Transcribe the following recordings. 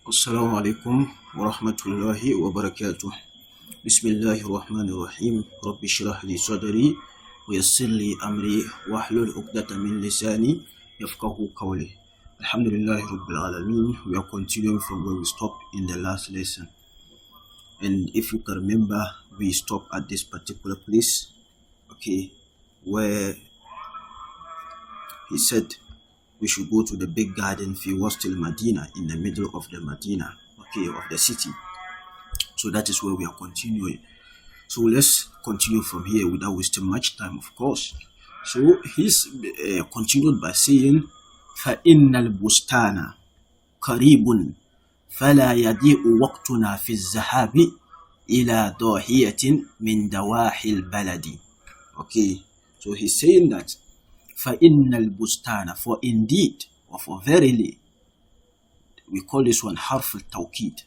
السلام عليكم ورحمة الله وبركاته. بسم الله الرحمن الرحيم. رب اشرح لي صدري ويسر لي أمري واحلل عقدة من لساني يفقه قولي. Alhamdulillah Rabbil Alameen. We are continuing from where we stopped in the last lesson. And if you can remember, we stopped at this particular place, where he said we should go to the big garden fi wastil Medina, in the middle of the Medina, of the city. So that is where we are continuing. So let's continue from here without wasting much time, of course. So he's continued by saying, فَإِنَّ الْبُسْتَانَ قَرِيبٌ فَلَا يَضِيعُ وَقْتُنَا فِي الذَّهَابِ إِلَى ضَاحِيَةٍ مِنْ دَوَاحِي الْبَلَدِ. So he's saying that فَإِنَّ الْبُسْتَانَ, for indeed, or for verily, we call this one harf al-tawqid,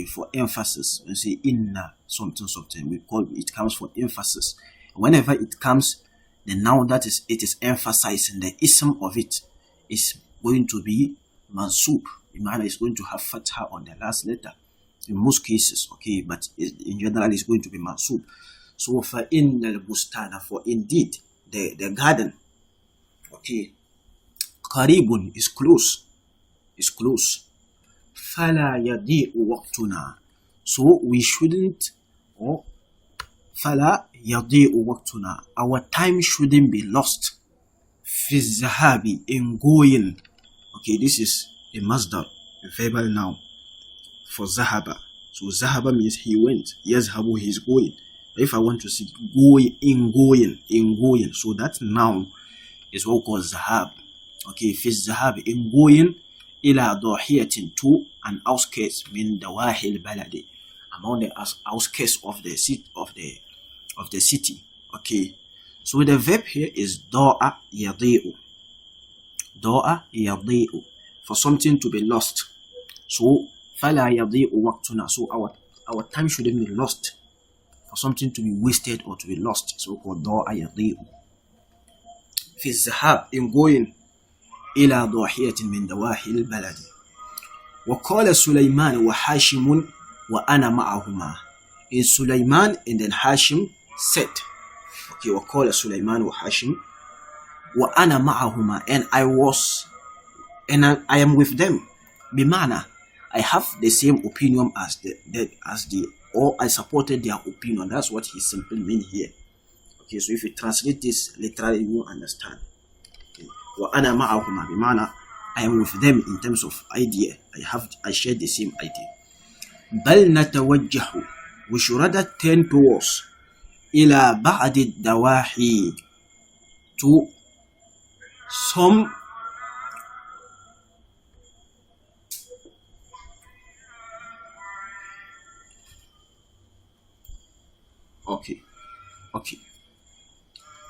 for emphasis. When we say inna something, we call it comes for emphasis. Whenever it comes, the noun that is, it is emphasizing the ism of it is going to be mansub. Imana is going to have fatha on the last letter in most cases, but in general it's going to be mansub. So فَإِنَّ الْبُسْتَانَ, for indeed, the garden, qaribun is close, فَلَا يَضِيعُ وَقْتُنَا, so we shouldn't, فَلَا يَضِيعُ وَقْتُنَا, our time shouldn't be lost, فِي الذَّهَابِ, in going. This is a masdar, a verbal noun for zahaba. So zahaba means he went, yazhabu, he is going. If I want to say going, so that noun is what we call zahab. في الذهاب, in going, إلى ضاحية, to an outskirts, min dawahi al-baladi, among the outskirts of the city. So the verb here is da'a yadi'u. Da'a yadi'u, for something to be lost. So fala yadi'u waqtuna, so our time shouldn't be lost, for something to be wasted or to be lost. So called da'a yadi'u. في الذهاب, in going, إلى ضاحية من دواحي البلد. وقال سليمان وحاشم وأنا معهما. In Sulaiman and then Hashim said, وقال سليمان وحاشم وأنا معهما, and I am with them. بمعنى, I have the same opinion as or I supported their opinion. That's what he simply means here. So if you translate this literally, you will understand. وَأَنَا مَعَهُمَا, بمعنى I am with them in terms of idea. I share the same idea. بَلْ نَتَوَجَّهُ, we should rather turn towards إِلَى بَعْدِ الدَّوَاحِي, to some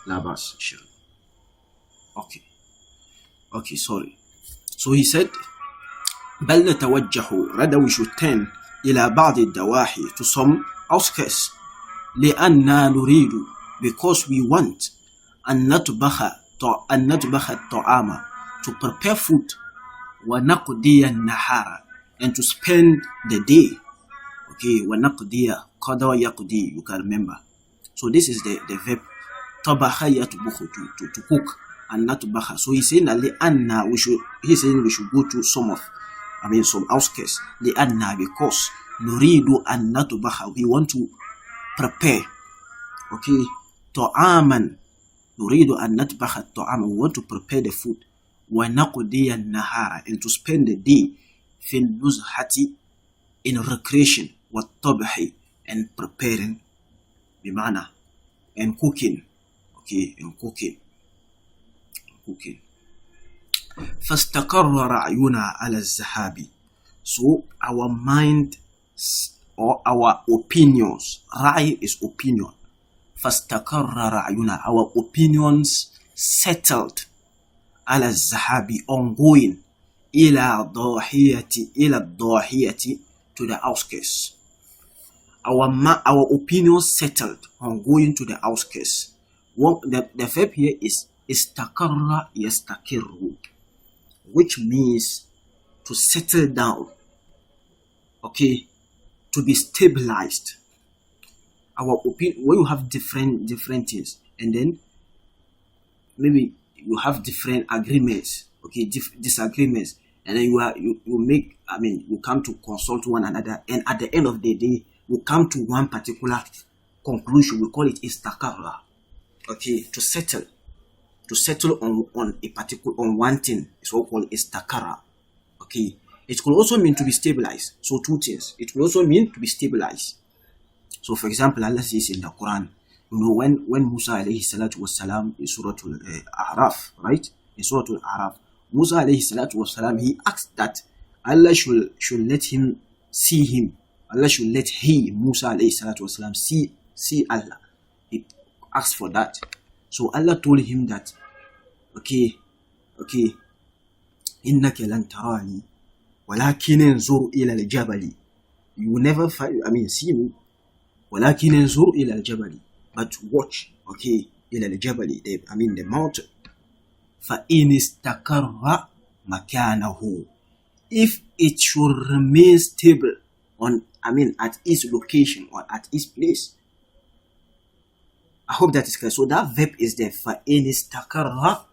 Labas. Sorry. So he said, بل نتوجه, rather we should turn إلى بعض الدواحي, to some outskirts, لأننا نريد, because we want أن نطبخ الطعام, to prepare food, ونقضي النهار, and to spend the day. ونقضي قضى يقضي, you can remember. So this is the verb طبخ يطبخ, to cook, and not baha. So he's saying that we should go to some outskirts. Because nuridu an natubaha, we want to prepare. Ta'aman, nuridu an natbaha ta'aman, we want to prepare the food. Wa naqdiya an-nahara, and to spend the day fil nuzhati, in recreation, wa tabhi, and preparing, bimana, and cooking. فاستقر رأينا على الذهاب, so our mind or our opinions, رأي is opinion, فاستقر رأينا, our opinions settled, على الذهاب, ongoing, إلى الضاحية, to the outskirts. Our opinions settled on going to the outskirts. The verb here is istakarra yastakirru, which means to settle down, okay, to be stabilized. Our opinion, when you have different things, and then maybe you have different agreements, okay, disagreements, and then you make, you come to consult one another, and at the end of the day, you come to one particular conclusion. We call it istakarra, okay, to settle on a particular, on one thing. It's what we call istakarra, okay. It could also mean to be stabilized. So two things. It could also mean to be stabilized. So for example, Allah says in the Quran, when Musa alayhi salatu wasalam in Surah Al-A'raf, right? In Surah Al-A'raf, Musa alayhi salatu wasalam, he asked that Allah should let him see him. Allah should let Musa alayhi salatu wasalam, see Allah. He asked for that. So Allah told him that, okay, innaka lan tarani, walakin انظر ila al-jabali. You will never see me. walakin انظر ila al-jabali. But watch, okay, ila al-jabali, the mountain. فَإِنِ اسْتَقَرَّ مَكَانَهُ. If it should remain stable at its location or at its place. I hope that is clear. So that verb is there. فَإِنِ اسْتَقَرَّ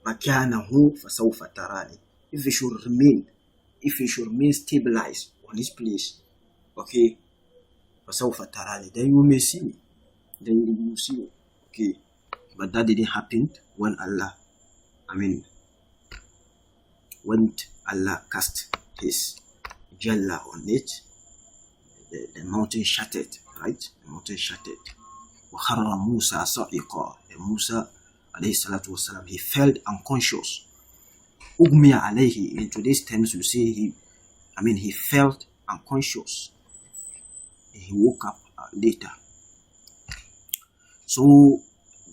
مَكَانَهُ فَسَوْفَ تَرَانِي. If it should remain stabilized on its place, okay, فَسَوْفَ تَرَانِي, then you may see me. Then you will see me. Okay. But that didn't happen when Allah cast his Jalla on it. The mountain shattered, right? The mountain shattered. وَخَرَّ مُوسَى صَعِقًا. And Musa alayhi salatu wasalam, he fell unconscious. أُغْمِيَ عَلَيْهِ. In today's terms, you say he felt unconscious. He woke up later. So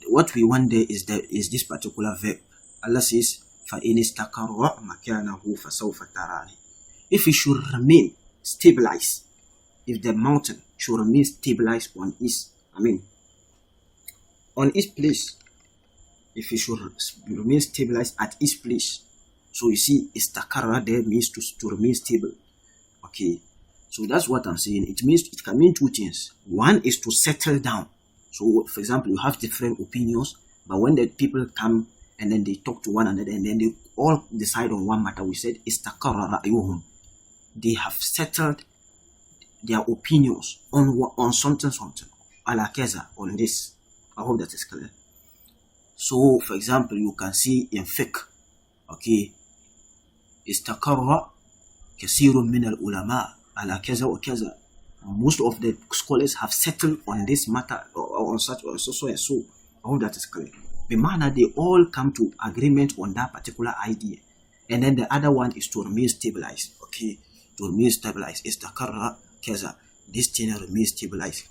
what we want there is this particular verb. Allah says, فَإِنِ اسْتَقَرَّ مَكَانَهُ فَسَوْفَ تَرَانِي. If it should remain stabilized, if the mountain should remain stabilized on its place, if it should remain stabilized at its place. So you see, istakarra there means to remain stable. Okay, so that's what I'm saying. It can mean two things. One is to settle down. So for example, you have different opinions, but when the people come and then they talk to one another and then they all decide on one matter, we said istakarra ra'yuhum. They have settled their opinions on something, ala kaza, on this. I hope that is clear. So for example, you can see in fiqh, okay, istakarra kasirun min al-ulama ala kaza wa kaza. Most of the scholars have settled on this matter or on such or so and so. I hope that is clear. Bimana, they all come to agreement on that particular idea, and then the other one is to remain stabilized. Okay, to remain stabilized. Istakarra kaza. This thing remains stabilized.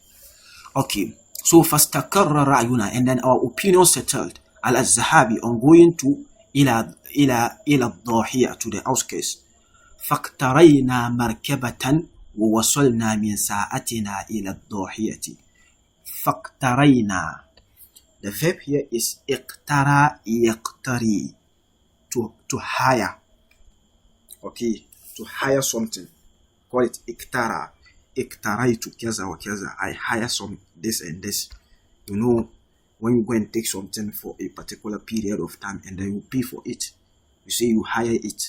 Okay, so fastakarra ra'yuna, and then our opinion settled. Al-Zahabi on going to ila ad-dahiya, to the outskirts. Faktarayna markabatan wa wasalna min sa'atina ila ad-dahiyati. Faktarayna. The verb here is iqtara yaqtari, to hire. Okay, to hire something. Call it iqtara. Iqtaraitu kaza wa kaza. I hire some this and this. You know, when you go and take something for a particular period of time and then you pay for it, you say you hire it.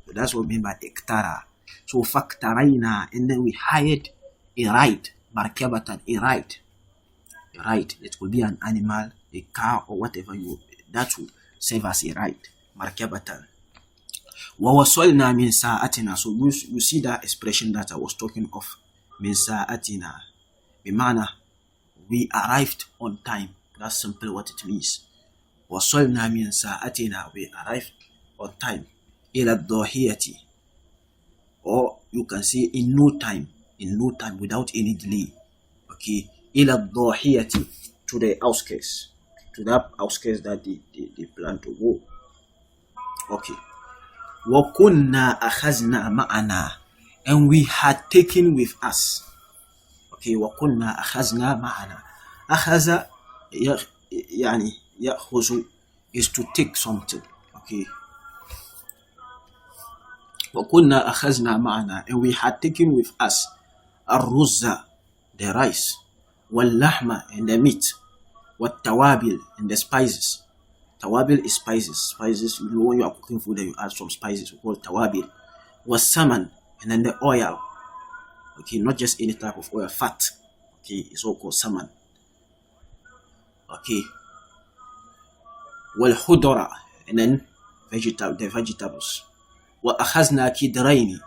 So that's what we mean by iqtara. So faktarayna, and then we hired a ride, markabatan, a ride. A ride. It could be an animal, a car, or whatever that will serve as a ride. Markabatan. Wa wasalna min sa'atina. So you see that expression that I was talking of. Min sa'atina. Bimana, we arrived on time. That's simply what it means. Wasalna min sa'atina. We arrived on time. Ila ad-dahiyati. Or you can say in no time, without any delay. Okay, ila ad-dahiyati, to the outskirts, to that outskirts that they plan to go. Okay. Wa kunna akhazna ma'ana, and we had taken with us. Okay, wa kunna akhazna ma'ana. Akhaza yani ya'khuzu is to take something. Okay. وَكُنَّا أَخَذْنَا مَعَنَا, and we had taken with us الرُّزَّ, the rice, وَاللَّحْمَ, and the meat, وَالتَّوَابِل, and the spices. Tawabil is spices. Spices, you know, when you are cooking food, you add some spices, we call it tawabil. Wasaman, and then the oil. Okay, not just any type of oil, fat. Okay, it's all called saman. Okay. Wal khudra, and then the vegetables. Wa akhazna kidraini,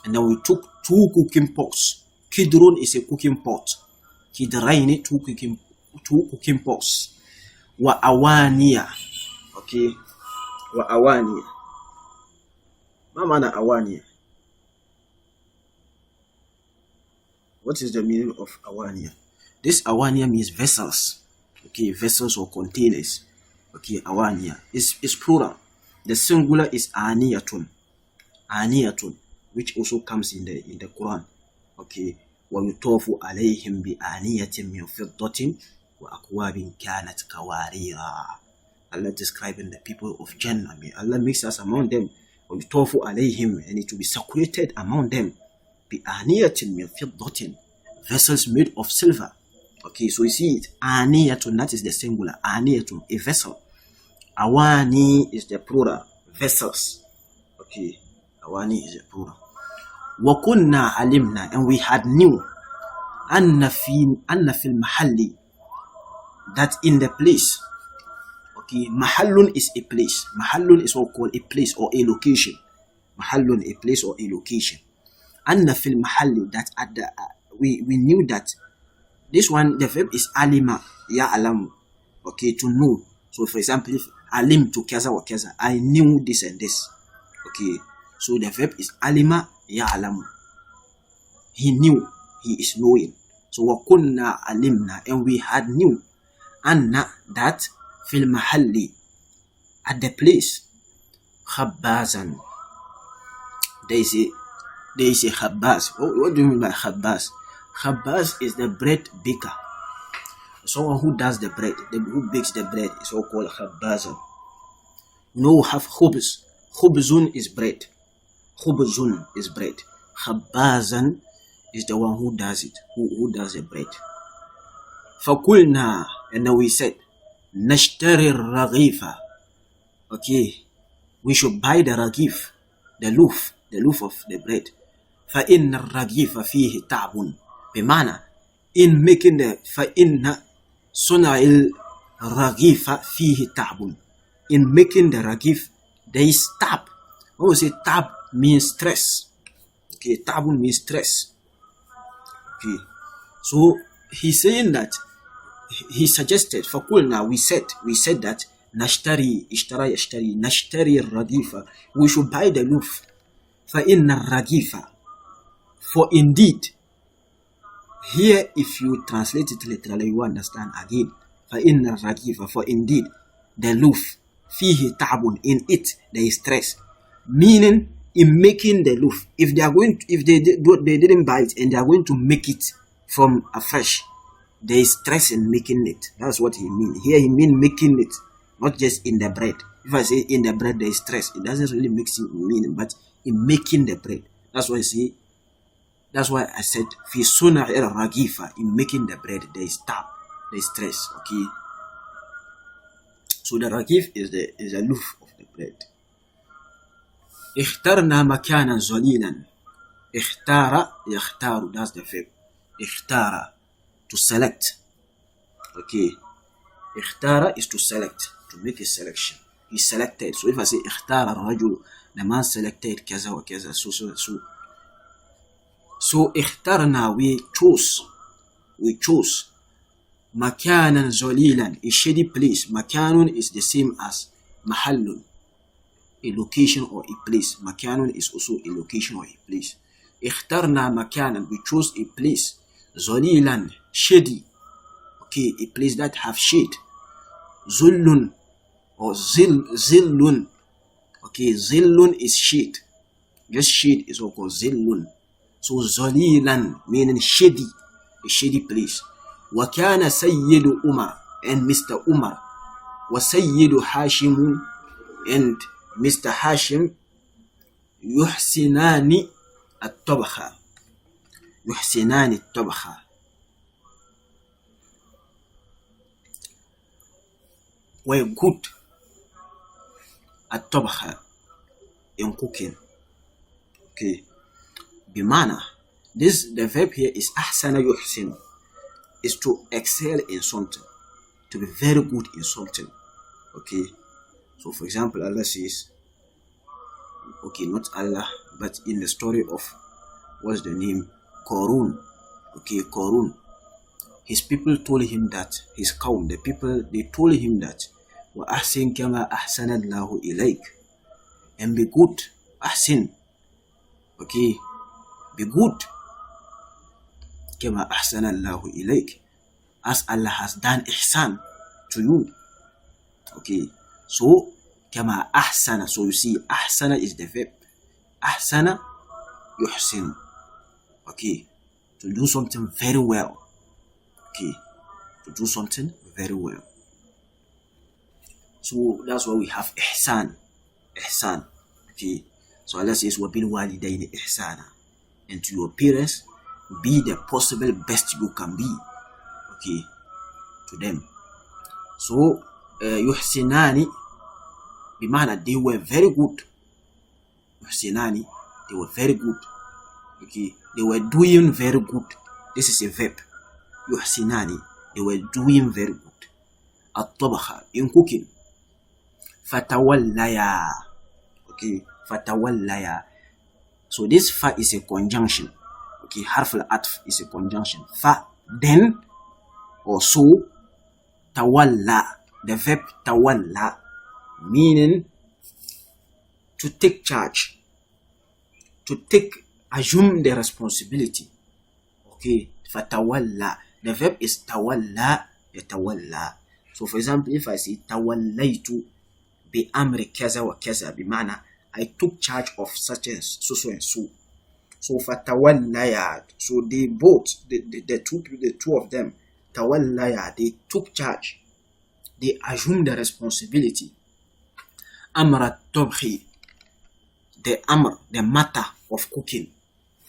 and then we took 2 cooking pots. Kidrun is a cooking pot. Kidraini, 2 cooking pots. Wa awaniya. Okay, wa awaniya. Ma mana awaniya? What is the meaning of awaniya? This awaniya means vessels. Okay, vessels or containers. Okay, awaniya is plural. The singular is aniyatun. Aniyatun, which also comes in the Quran. Okay, wa yutafu alayhim bi aniyatin min fiddatin wa akwabin kanat kawarira. Allah describing the people of Jannah. May Allah makes us among them. Wa yutafu alayhim, and it will be circulated among them. Bi aniyatin min fiddatin, vessels made of silver. Okay, so you see it. Aniyatun, that is the singular. Aniyatun, a vessel. Awani is the plural. Vessels. Okay, awani is the plural. Wa kunna alimna, and we had knew. Anna fil mahalli, that in the place. Okay, mahallun is a place. Mahallun is what called a place or a location. Mahallun, a place or a location. Anna fil mahalli, that at the we knew that this one, the verb is alima, ya alam. Okay, to know. So for example, if alim to kaza wa kaza, I knew this and this. Okay, so the verb is alima ya alam. He knew, he is knowing. So wa kunna alimna, and we had knew. Anna, that fil mahalli, at the place. Khabbazan, there is a khabbaz. What do you mean by khabbaz? Khabbaz is the bread baker. Someone who does the bread, who bakes the bread, is all called khabbazan. No, have khubz. Khubzun is bread. Khubzun is bread. Khabbazan is the one who does it, who does the bread. Fakulna, and then we said, nashtari raghifa. Okay, we should buy the ragif, the loof of the bread. فَإِنَّ الرَّغِيفَ فِيهِ تَعْبٌ, بمعنى in making the فَإِنَّ صُنَعِ الرَّغِيفَ فِيهِ تَعْبٌ, in making the ragif there is tab. When we say tab, means stress. Okay, tabun means stress. Okay, so he's saying that he suggested, فَقُلْنَا, we said that nashtari, ishtara yashtari, nashtari ragifa, we should buy the loof. فَإِنَّ الرَّغِيفَ, for indeed, here if you translate it literally, you understand again. فَإِنَّ الرَّغِيفَ, for indeed, the loof, فِيهِ تَعْبٌ, in it there is stress. Meaning, in making the loof, if they didn't buy it and they are going to make it from afresh, there is stress in making it. That's what he means. Here he means making it, not just in the bread. If I say in the bread there is stress, it doesn't really make meaning, but in making the bread. That's why I say, that's why I said fi suna el ragifa, in making the bread there is tab, there is stress. Okay, so the ragif is a loof of the bread. اخترنا مكانا ظليلا. اختار يختار, that's the verb. اختار, to select. Okay, اختار is to select, to make a selection. He selected. So if I say اختار الرجل, the man selected كذا وكذا. So اخترنا, we chose مكانا ظليلا, a shady place. مكان is the same as محل, a location or a place. Makanun is also a location or a place. اخترنا مكانا, we chose a place. ظليلا, shady. Okay, a place that have shade. ظل or zillun. Okay, zillun is shade. Just shade is also called zillun. So ظليلا meaning shady, a shady place. وكان سيد Umar, and Mr. Umar. وسيد Hashim, and Mr. Hashim يحسنان الطبخ. يحسنان الطبخ. Were good at طبخ, in cooking. Okay. Bimana. The verb here is ahsana yuhsinu, is to excel in something, to be very good in something. Okay. So for example, Allah says, okay, not Allah, but in the story of, what's the name? Qarun. Okay, Qarun. His people told him that, his qawm, the people, they told him that, wa ahsin kama ahsana Allahu ilayk, and be good, ahsin. Okay, be good, kama ahsana Allahu ilayk, as Allah has done ihsan to you. Okay, so kama ahsana, so you see ahsana is the verb. Ahsana yuhsin. Okay, to do something very well. Okay, to do something very well. So that's why we have ihsan. Ihsan. Okay, so Allah says wabil walidayni ihsana, and to your parents be the possible best you can be. Okay, to them. So yuhsinani, bimana, they were very good. Yuhsinani, they were very good. Okay, they were doing very good. This is a verb. Yuhsinani, they were doing very good. At-tabakha, in cooking. Fatawallaya. Okay, fatawallaya. So this fa is a conjunction. Okay, harf al-atf is a conjunction. Fa, then, or so. Tawalla, the verb tawalla, meaning to take charge, to assume the responsibility. Okay, fatawalla, the verb is tawalla, yatawalla. So for example, if I say tawallaytu bi amri kaza wa kaza, bimana, I took charge of such and so and so. So fatawallaya, so they both, the two of them, tawallaya, they took charge, they assumed the responsibility. Amra tabkhi, the matter of cooking.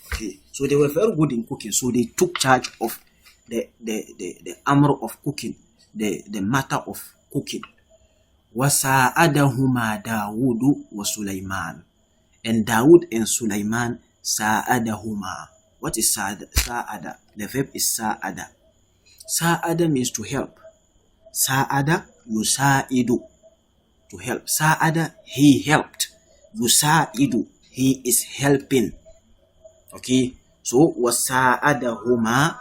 Okay, so they were very good in cooking, so they took charge of the amr of cooking, the matter of cooking. Wasa'adahuma Dawudu wa Sulaiman, and Dawud and Sulaiman sa'adahuma. What is sa'ada? The verb is sa'ada. Sa'ada means to help. Sa'ada yusa'idu, to help. Sa'ada, he helped. Yusa'idu, he is helping. Okay, so wasa'adahuma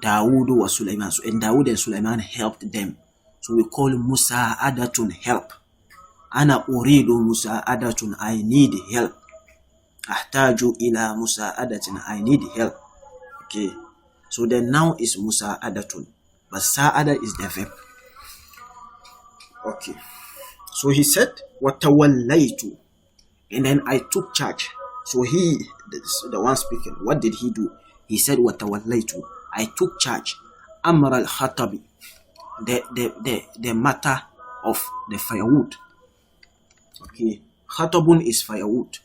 Dawudu wa Sulaiman. So, and Dawud and Sulaiman helped them. So we call musa'adatun, help. Ana uridu musa'adatun, I need help. Ahtaju ila musa'adatin, I need help. Okay, so the noun is musa'adatun, but sa'ada is the verb. Okay, so he said watawallaytu, and then I took charge. So he, the one speaking, what did he do? He said watawallaytu, I took charge. Amr al-khatabi, the matter of the firewood. Okay, khatabun is firewood.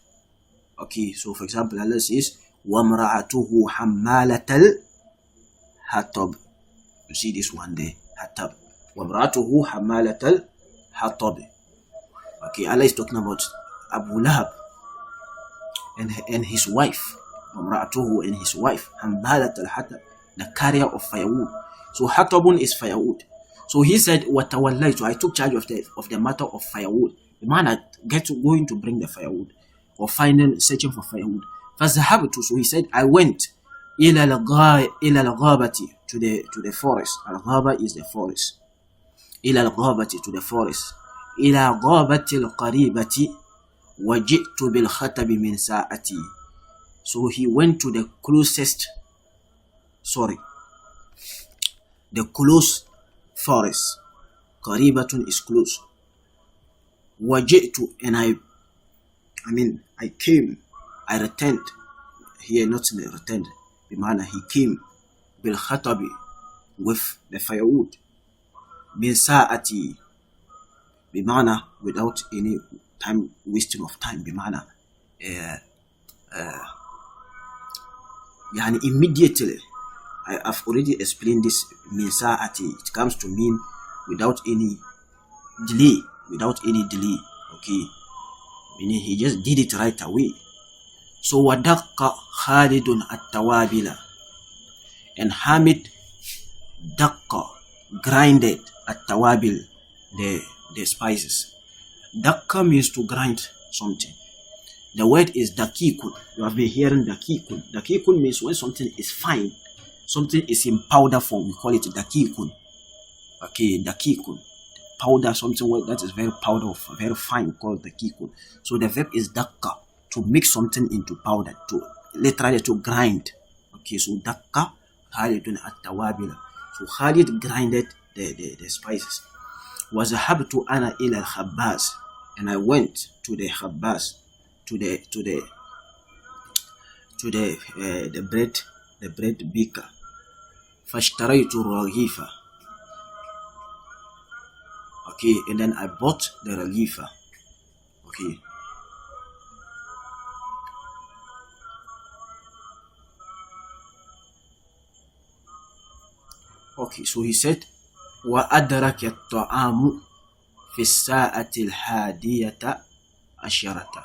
Okay, so for example, Allah says wamra'atuhu hammalatal hatab. You see this one there, hatab. Wamra'atuhu hammalatal hatab. Okay, Allah is talking about Abu Lahab and his wife. Wamra'atuhu and his wife, hammalatal hatab, the carrier of firewood. So hatabun is firewood. So he said watawallaytu, I took charge of the matter of firewood. The man had going to bring the firewood, or searching for firewood. فَذَهَبْتُ, so he said, I went إِلَى الْغَابَةِ, to the forest. Al-Ghaba is the forest. إِلَى الْغَابَةِ, to the forest. إِلَى غَابَةِ الْقَرِيبَةِ وَجِئْتُ بِالْخَطَبِ مِنْ سَاعَتِي. So he went to the closest, the close forest. Qaribatun is close. Waji'tu, and I came, I returned. Here, not returned, bimana, he came. Bil khatabi, with the firewood. Bin sa'ati, bimana, without any time, wasting of time, bimana, immediately. I have already explained this. Min sa'ati, it comes to mean without any delay. Okay, meaning he just did it right away. So wadaqqa Khalidun at-tawabila, and Hamid daqqa, grinded, at-tawabil, the spices. Daqqa means to grind something. The word is dakikun. You have been hearing dakikun. Dakikun means when something is fine, something is in powder form, we call it dakikun. Okay, dakikun. Powder, something that is very powder, very fine, called dakikun. So the verb is daqqa, to make something into powder, literally to grind. Okay, so daqqa Khalidun at-tawabila. So Khalid grinded the spices. وَذَهَبْتُ أَنَا إِلَى الْخَبَّازِ, and I went to the khabbaz, to the bread baker. فَاشْتَرَيْتُ الرَّغِيفَ. Okay, and then I bought the raghifa. Okay. Okay, so he said, وَأَدْرَكَ الطَّعَامُ فِي السَّاعَةِ الْحَادِيَةَ عَشَرَةَ,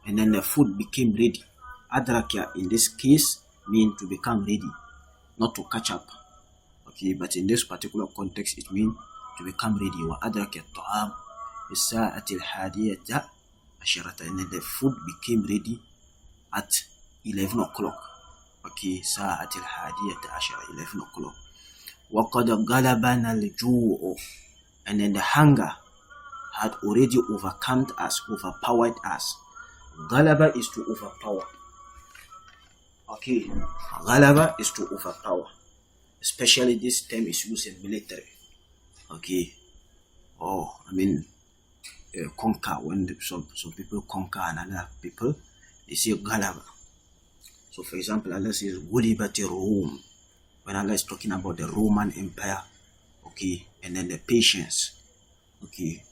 and then the food became ready. Adraka in this case means to become ready, not to catch up. Okay, but in this particular context it means to become ready. وَأَدْرَكَ الطَّعَامُ فِي السَّاعَةِ الْحَادِيَةَ عَشَرَةَ, and then the food became ready at 11 o'clock. Okay, سَاعَةِ الْحَادِيَةَ عَشَرَةَ, 11 o'clock. وَقَدْ غَلَبَنَا الْجُوعُ, and then the hunger had already overpowered us. Galaba is to overpower. Okay, Galaba is to overpower. Especially this term is used in military. Okay, conquer, when some people conquer another people, they say Galaba. So for example, Allah says Gulibati Rum, when Allah is talking about the Roman Empire. Okay, and then the patience. Okay,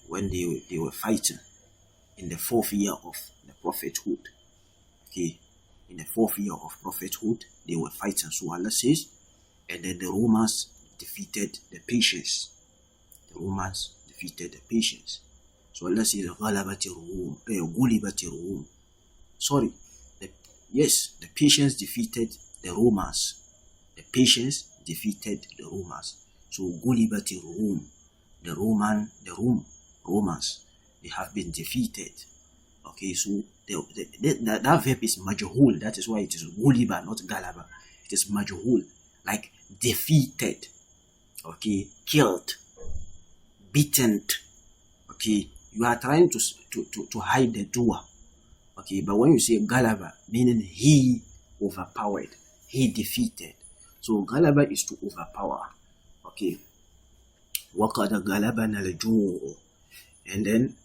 when they were fighting in the 4th year of the prophethood. Okay, in the 4th year of prophethood, they were fighting. So Allah says, and then the Romans defeated the patience. So Allah says, Gulibati Rum. Sorry, the patience defeated the Romans. So Gulibati Rum, the Romans, they have been defeated. Okay, so that verb is majhul. That is why it is Guliba, not Galaba. It is majhul, like defeated. Okay, killed, beaten. Okay, you are trying to hide the doer. Okay, but when you say Galaba, meaning he overpowered, he defeated. So Galaba is to overpower. Okay, وَقَدَ غَلَبَنَا الْجُوعُ, and then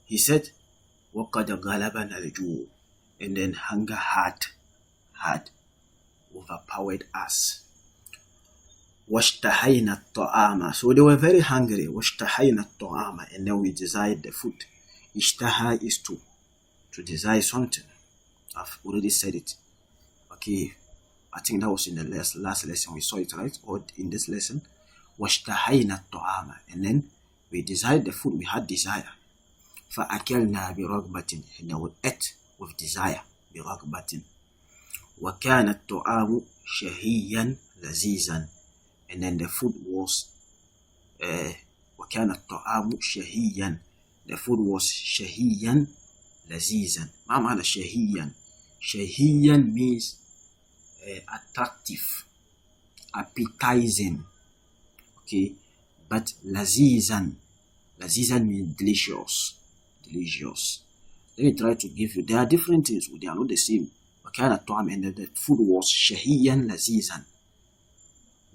he said, وَقَدَ غَلَبَنَا الْجُوعُ, and then hunger had overpowered us. وَاشْتَهَيْنَا الطَّعَامَ, so they were very hungry. وَاشْتَهَيْنَا الطَّعَامَ, and then we desired the food. Ishtaha is to desire something. I've already said it. Okay, I think that was in the last lesson we saw it, right? Or in this lesson. وَاشْتَهَيْنَا الطَّعَامَ, and then we desired the food, we had desire. فَأَكَلْنَا بِرَغْبَةٍ, and then we ate with desire. بِرَغْبَةٍ. وَكَانَ الطَّعَامُ شَهِيًّا لَذِيذًا, and then the food was وَكَانَ الطَّعَامُ شَهِيًّا, the food was شَهِيًّا لَذِيذًا. ما معنى شَهِيًّا? شَهِيًّا means attractive, appetizing. Okay, but lazizan means delicious. Let me try to give you, there are different things, they are not the same. And the food was shahiyan lazizan.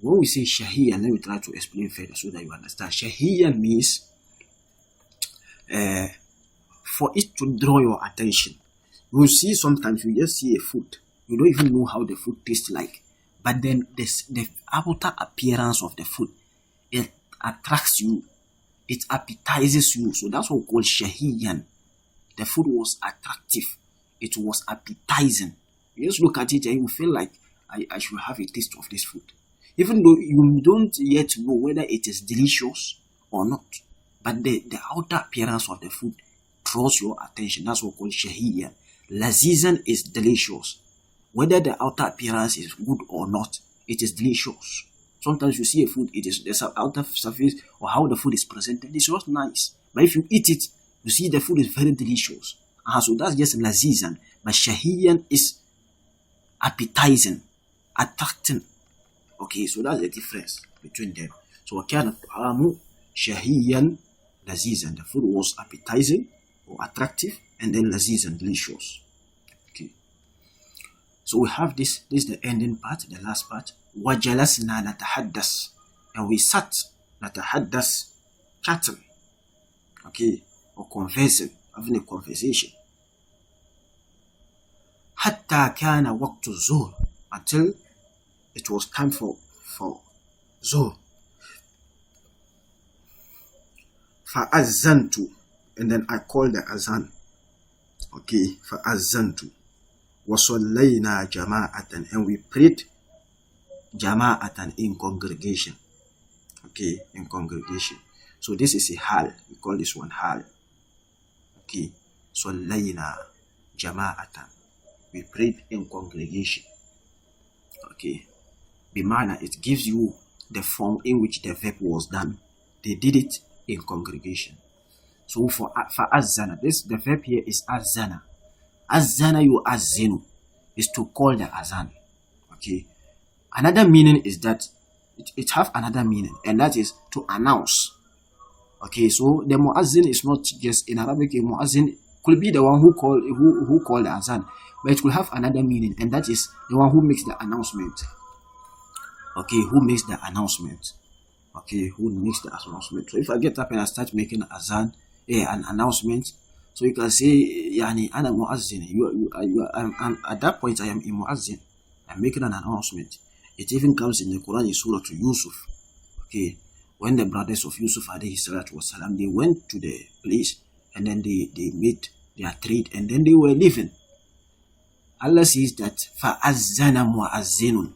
When we say shahiyan, let me try to explain further so that you understand. Shahiyan means for it to draw your attention. You see, sometimes you just see a food, you don't even know how the food tastes like, but then the outer appearance of the food, it attracts you, it appetizes you. So that's what we call shahiyan. the food was attractive. It was appetizing. You just look at it and you feel like I should have a taste of this food. Even though you don't yet know whether it is delicious or not. But the outer appearance of the food draws your attention. That's what we call shahiyyan. Lazizan is delicious. Whether the outer appearance is good or not, it is delicious. Sometimes you see a food, it is the outer surface or how the food is presented. It's not nice. But if you eat it, you see the food is very delicious. So that's just lazizan. But shahiyyan is appetizing, attracting. Okay, so that's the difference between them. So وَكَانَ الطَّعَامُ شَهِيًّا لَذِيذًا. The food was appetizing or attractive, and then lazizan, delicious. Okay. So we have this is the ending part, the last part. وَجَلَسْنَا نَتَحَدَّث. And we sat, نَتَحَدَّث, chatting. Okay, or conversing, having a conversation. حَتَّى كَانَ وَقْتُ الظُّهْرِ. Until it was time for Zuhr. فَأَذَّنْتُ. And then I called the azan. Okay, فَأَذَّنْتُ. وَصَلَّيْنَا جَمَاعَةً. And we prayed jama'atan, in congregation. Okay, in congregation. So this is a hal. We call this one hal. Okay, صَلَّيْنَا jama'atan. We prayed in congregation. Okay, bimana, it gives you the form in which the verb was done. They did it in congregation. So for azana, the verb here is azana. Azana yu'azzinu is to call the azan. Okay, another meaning is that it have another meaning, and that is to announce. Okay, so the muazzin is not just in Arabic. A muazzin could be the one who call the azan, but it could have another meaning, and that is the one who makes the announcement. Okay, who makes the announcement? Okay, who makes the announcement? So if I get up and I start making an announcement, so you can say, Yani ana muazzin. I'm at that point I am a muazzin. I'm making an announcement. It even comes in the Quran in Surah to Yusuf. Okay, when the brothers of Yusuf alayhi salatu wasalam, they went to the place and then they made their trade and then they were living. Allah says that فَأَذَّنَ مُعَزِّنٌ.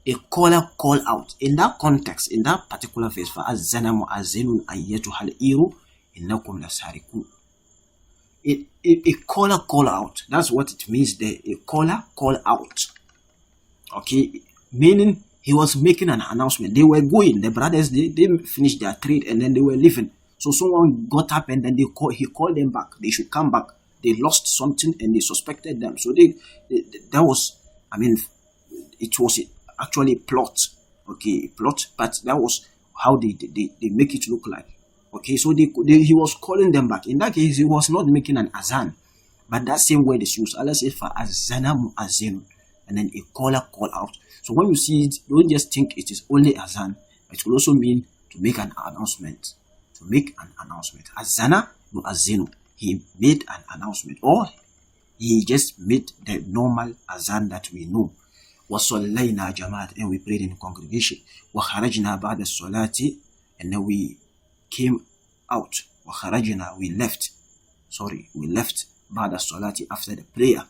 A caller call out. In that context, in that particular verse, فَأَذَّنَ مُعَزِّنٌ أَيَّتُهَا الْإِيرُ إِنَّكُمْ لَسَارِقُونَ. A caller call out. That's what it means there. A caller call out. Okay, meaning he was making an announcement. They were going. The brothers, they finished their trade and then they were leaving. So someone got up and then he called them back. They should come back. They lost something and they suspected them. So that was, it was actually a plot. Okay, a plot, but that was how they make it look like. Okay, so he was calling them back. In that case, he was not making an azan, but that same word is used. Allah says for azana mu'azin, and then a caller call out. So when you see it, don't just think it is only azan, but it will also mean to make an announcement. To make an announcement. Azana mu'azinu. He made an announcement, or he just made the normal azan that we know. وَصَلَّيْنَا جَمَاعَةً. And we prayed in congregation. وَخَرَجْنَا بَعْدَ الصَّلَاةِ. And then we came out. وَخَرَجْنَا. We left. We left بَعْدَ الصَّلَاةِ, after the prayer.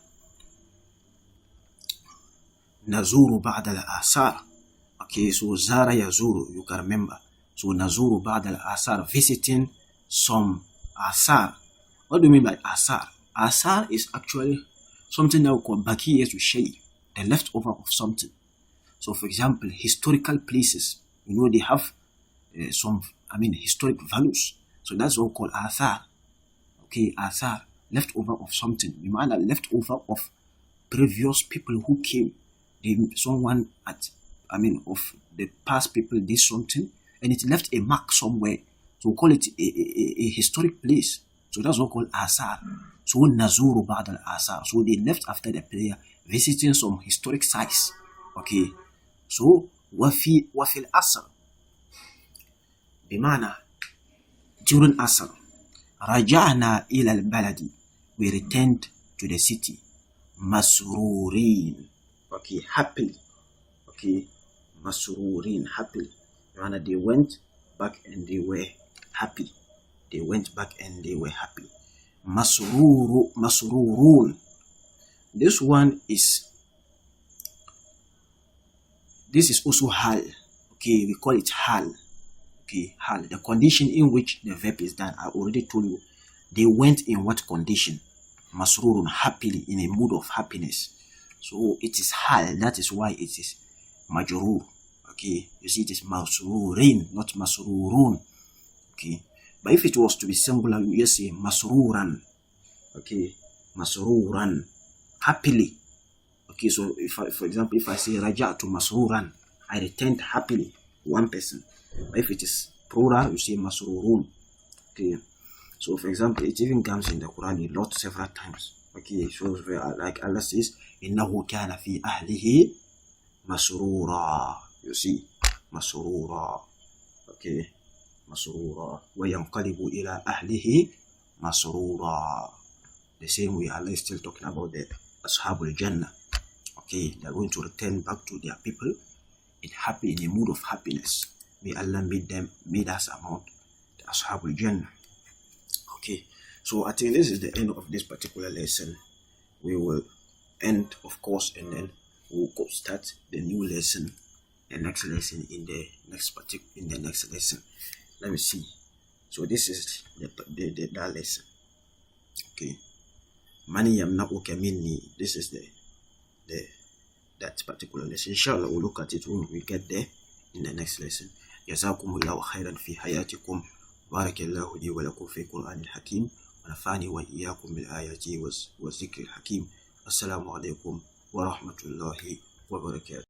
نَزُورُ بَعْدَ الْآثَارِ. Okay, so Zara Yazuru, you can remember. So Nazuru Ba'd al-Asar, visiting some Asar. What do you mean by Asar? Asar is actually something that we call Bakiyatu Shay, the leftover of something. So for example, historical places, they have some, historic values. So that's what we call Asar. Okay, Asar, leftover of something. You mean leftover of previous people who came. Someone of the past people did something, and it left a mark somewhere. So we call it a historic place. So that's what we call Asar. So Nazuru Ba'd al-Asar. So they left after the prayer, visiting some historic sites. Okay. So Wafi al-Asr. Bimana, during Asr, Raja'na ila al-Baladi. We returned to the city. Masrurin. Okay, happily. Okay, Masrurin, happily. They went back and they were happy. They went back and they were happy. masrurun. This is also hal. Okay, we call it hal. Okay, hal. The condition in which the verb is done, I already told you. They went in what condition? Masrurun, happily, in a mood of happiness. So it is hal. That is why it is majrur. Okay, you see, it is masrurin, not masrurun. Okay, but if it was to be singular, you just say masruran. Okay, masruran, happily. Okay, so for example, if I say raja'tu masruran, I returned happily, one person. But if it is plural, you say masrurun. Okay, so for example, it even comes in the Quran a lot, several times. Okay, so like Allah says, innahu kana fi ahlihi masrura. You see, masrura. Okay, masrura. Wa yanqalibu ila ahlihi masrura. The same way Allah is still talking about the Ashabul Jannah. Okay, they are going to return back to their people in a mood of happiness. May Allah made us among the Ashabul Jannah. Okay, so I think this is the end of this particular lesson. We will end, of course, and then we'll go start the new lesson, the next lesson in the next lesson. Let me see. So this is that lesson. Okay. Mani yamna'uka minni. This is that particular lesson. Inshallah, we'll look at it when we get there in the next lesson. Jazakum Allahu khairan fi hayatikum. Barakallahu li wa lakum fi Qur'an al-Hakim. Wa nafani wa iyyakum bil ayati wa zikri al-Hakim. Assalamu alaikum wa rahmatullahi wa barakatuh.